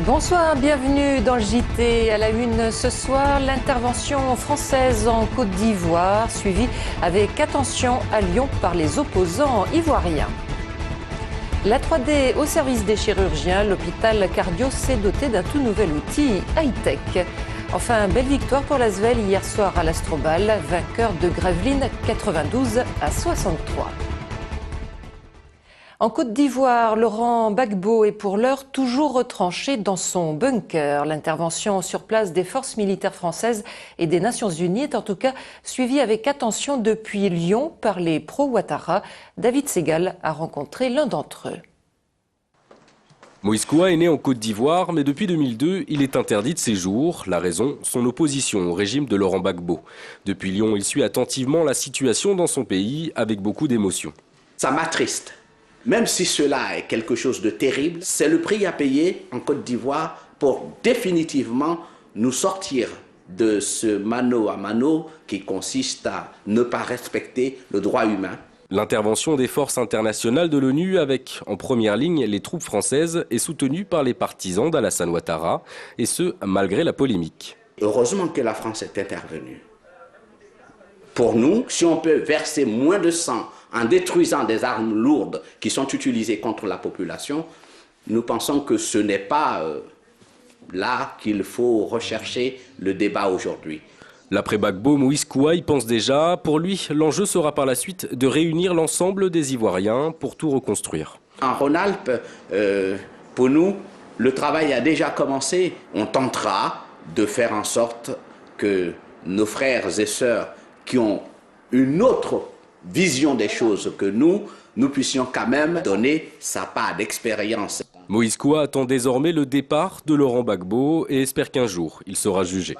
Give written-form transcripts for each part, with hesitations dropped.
Bonsoir, bienvenue dans le JT. À la une ce soir, l'intervention française en Côte d'Ivoire, suivie avec attention à Lyon par les opposants ivoiriens. La 3D au service des chirurgiens, l'hôpital cardio s'est doté d'un tout nouvel outil high-tech. Enfin, belle victoire pour l'Asvel hier soir à l'Astrobal, vainqueur de Gravelines 92-63. En Côte d'Ivoire, Laurent Gbagbo est pour l'heure toujours retranché dans son bunker. L'intervention sur place des forces militaires françaises et des Nations Unies est en tout cas suivie avec attention depuis Lyon par les pro-Ouattara. David Segal a rencontré l'un d'entre eux. Moïse Koua est né en Côte d'Ivoire, mais depuis 2002, il est interdit de séjour. La raison, son opposition au régime de Laurent Gbagbo. Depuis Lyon, il suit attentivement la situation dans son pays avec beaucoup d'émotion. Ça m'attriste. Même si cela est quelque chose de terrible, c'est le prix à payer en Côte d'Ivoire pour définitivement nous sortir de ce mano à mano qui consiste à ne pas respecter le droit humain. L'intervention des forces internationales de l'ONU avec, en première ligne, les troupes françaises est soutenue par les partisans d'Alassane Ouattara, et ce, malgré la polémique. Heureusement que la France est intervenue. Pour nous, si on peut verser moins de sang en détruisant des armes lourdes qui sont utilisées contre la population, nous pensons que ce n'est pas là qu'il faut rechercher le débat aujourd'hui. L'après Gbagbo, Moïse Koua y pense déjà. Pour lui, l'enjeu sera par la suite de réunir l'ensemble des Ivoiriens pour tout reconstruire. En Rhône-Alpes, pour nous, le travail a déjà commencé. On tentera de faire en sorte que nos frères et sœurs qui ont une autre vision des choses que nous puissions quand même donner sa part d'expérience. Moïse Koua attend désormais le départ de Laurent Gbagbo et espère qu'un jour, il sera jugé.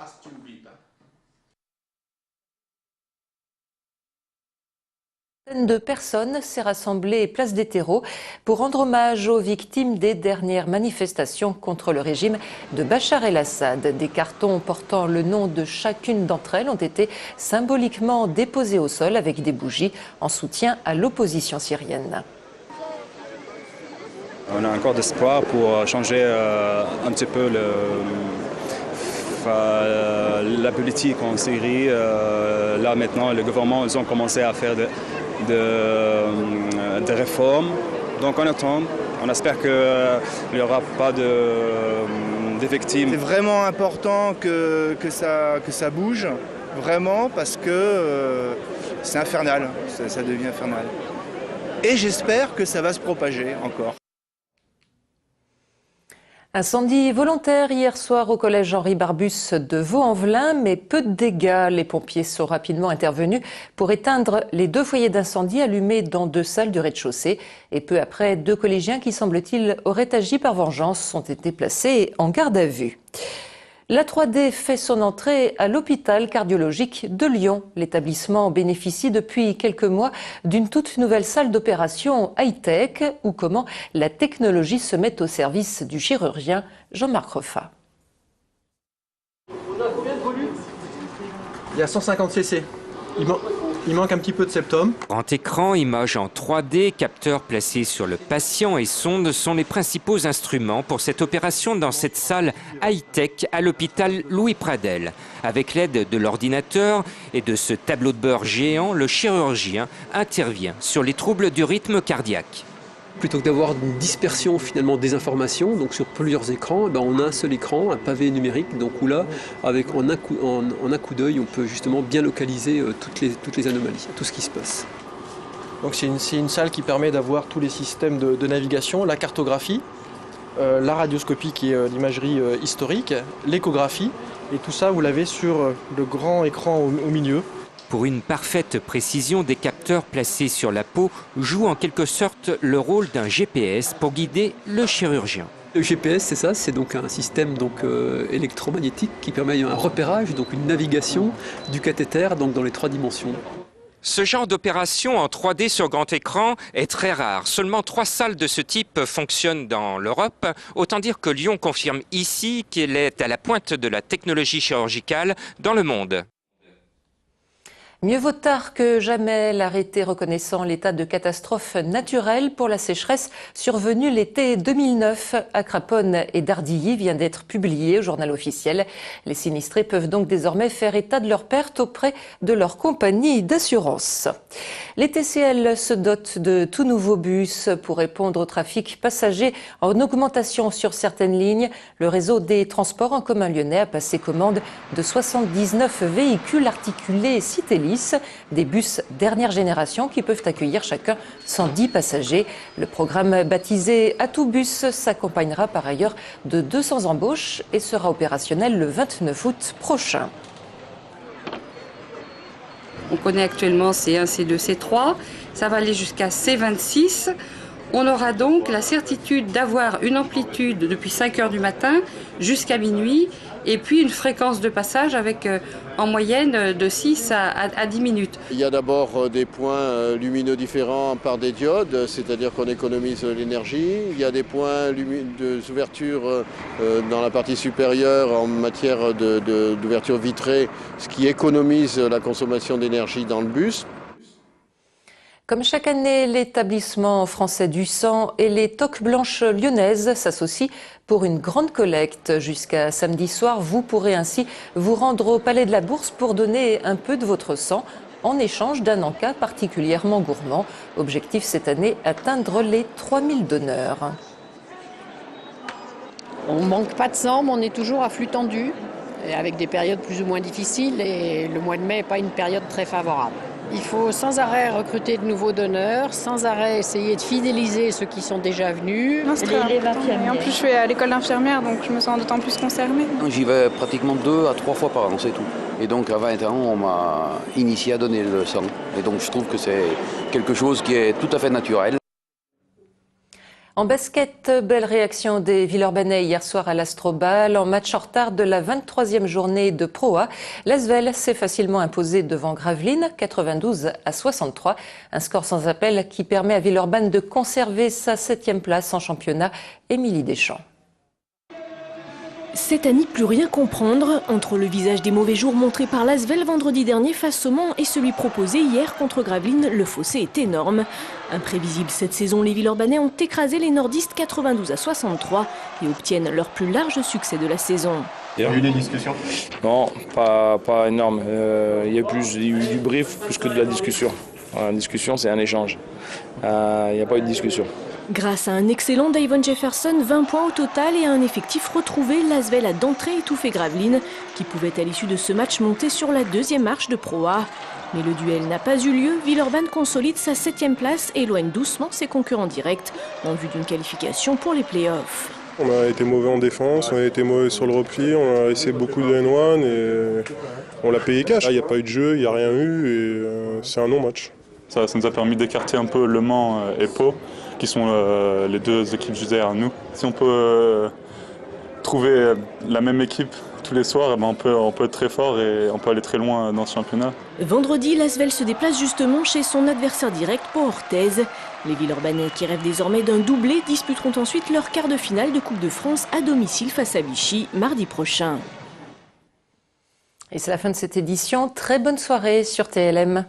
Une centaine de personnes s'est rassemblée place des Terreaux pour rendre hommage aux victimes des dernières manifestations contre le régime de Bachar el-Assad. Des cartons portant le nom de chacune d'entre elles ont été symboliquement déposés au sol avec des bougies en soutien à l'opposition syrienne. On a encore d'espoir pour changer un petit peu la politique en Syrie. Là maintenant, le gouvernement, ils ont commencé à faire des réformes. Donc on attend, on espère qu'il n'y aura pas de victimes. C'est vraiment important que ça bouge, vraiment, parce que c'est infernal, ça devient infernal. Et j'espère que ça va se propager encore. Incendie volontaire hier soir au collège Henri Barbus de Vaux-en-Velin, mais peu de dégâts. Les pompiers sont rapidement intervenus pour éteindre les 2 foyers d'incendie allumés dans 2 salles du rez-de-chaussée. Et peu après, 2 collégiens qui, semble-t-il, auraient agi par vengeance ont été placés en garde à vue. La 3D fait son entrée à l'hôpital cardiologique de Lyon. L'établissement bénéficie depuis quelques mois d'une toute nouvelle salle d'opération high-tech où comment la technologie se met au service du chirurgien Jean-Marc Reffa. On a combien de volumes ? Il y a 150 cc. Il manque un petit peu de septum. Grand écran, images en 3D, capteurs placés sur le patient et sondes sont les principaux instruments pour cette opération dans cette salle high-tech à l'hôpital Louis Pradel. Avec l'aide de l'ordinateur et de ce tableau de bord géant, le chirurgien intervient sur les troubles du rythme cardiaque. Plutôt que d'avoir une dispersion finalement des informations, donc sur plusieurs écrans, on a un seul écran, un pavé numérique, donc où là, en un coup d'œil, on peut justement bien localiser toutes les anomalies, tout ce qui se passe. Donc c'est une salle qui permet d'avoir tous les systèmes de navigation, la cartographie, la radioscopie qui est l'imagerie historique, l'échographie, et tout ça vous l'avez sur le grand écran au milieu. Pour une parfaite précision, des capteurs placés sur la peau jouent en quelque sorte le rôle d'un GPS pour guider le chirurgien. Le GPS, c'est ça, c'est donc un système électromagnétique qui permet un repérage, donc une navigation du cathéter dans les 3 dimensions. Ce genre d'opération en 3D sur grand écran est très rare. Seulement 3 salles de ce type fonctionnent dans l'Europe. Autant dire que Lyon confirme ici qu'elle est à la pointe de la technologie chirurgicale dans le monde. Mieux vaut tard que jamais. L'arrêté reconnaissant l'état de catastrophe naturelle pour la sécheresse survenue l'été 2009 à Craponne et Dardilly vient d'être publié au journal officiel. Les sinistrés peuvent donc désormais faire état de leurs pertes auprès de leur compagnie d'assurance. Les TCL se dotent de tout nouveaux bus pour répondre au trafic passager en augmentation sur certaines lignes. Le réseau des transports en commun lyonnais a passé commande de 79 véhicules articulés Citelis, des bus dernière génération qui peuvent accueillir chacun 110 passagers. Le programme baptisé Atoubus s'accompagnera par ailleurs de 200 embauches et sera opérationnel le 29 août prochain. On connaît actuellement C1, C2, C3, ça va aller jusqu'à C26. On aura donc la certitude d'avoir une amplitude depuis 5 heures du matin jusqu'à minuit et puis une fréquence de passage avec en moyenne de 6 à 10 minutes. Il y a d'abord des points lumineux différents par des diodes, c'est-à-dire qu'on économise l'énergie. Il y a des points d'ouverture dans la partie supérieure en matière d'ouverture vitrée, ce qui économise la consommation d'énergie dans le bus. Comme chaque année, l'établissement français du sang et les Toques Blanches lyonnaises s'associent pour une grande collecte. Jusqu'à samedi soir, vous pourrez ainsi vous rendre au Palais de la Bourse pour donner un peu de votre sang en échange d'un encas particulièrement gourmand. Objectif cette année, atteindre les 3000 donneurs. On ne manque pas de sang, mais on est toujours à flux tendu, avec des périodes plus ou moins difficiles, et le mois de mai n'est pas une période très favorable. Il faut sans arrêt recruter de nouveaux donneurs, sans arrêt essayer de fidéliser ceux qui sont déjà venus. Non, et en plus, je suis à l'école d'infirmière, donc je me sens d'autant plus concernée. J'y vais pratiquement 2 à 3 fois par an, c'est tout. Et donc à 20 ans, on m'a initié à donner le sang. Et donc je trouve que c'est quelque chose qui est tout à fait naturel. En basket, belle réaction des Villeurbanais hier soir à l'Astrobal. En match en retard de la 23e journée de Pro A, l'Asvel s'est facilement imposé devant Gravelines, 92-63. Un score sans appel qui permet à Villeurbanne de conserver sa 7e place en championnat. Émilie Deschamps. C'est à n'y plus rien comprendre entre le visage des mauvais jours montrés par l'Asvel vendredi dernier face au Mans et celui proposé hier contre Gravelines. Le fossé est énorme. Imprévisible cette saison, les Villeurbanais ont écrasé les nordistes 92-63 et obtiennent leur plus large succès de la saison. Il y a eu des discussions? Non, pas énorme. Il y a eu du brief plus que de la discussion. Une discussion, c'est un échange. Il n'y a pas eu de discussion. Grâce à un excellent Davon Jefferson, 20 points au total et à un effectif retrouvé, l'Asvel a d'entrée étouffé Gravelines, qui pouvait à l'issue de ce match monter sur la 2e marche de Pro A. Mais le duel n'a pas eu lieu, Villeurbanne consolide sa 7e place et éloigne doucement ses concurrents directs en vue d'une qualification pour les play-offs. On a été mauvais en défense, on a été mauvais sur le repli, on a laissé beaucoup de N1 et on l'a payé cash. Il n'y a pas eu de jeu, il n'y a rien eu et c'est un non-match. Ça nous a permis d'écarter un peu Le Mans et Pau, qui sont les deux équipes juste derrière nous. Si on peut trouver la même équipe tous les soirs, on peut être très fort et on peut aller très loin dans ce championnat. Vendredi, l'Asvel se déplace justement chez son adversaire direct, Pau Orthez. Les Villeurbanais qui rêvent désormais d'un doublé disputeront ensuite leur quart de finale de Coupe de France à domicile face à Vichy mardi prochain. Et c'est la fin de cette édition. Très bonne soirée sur TLM.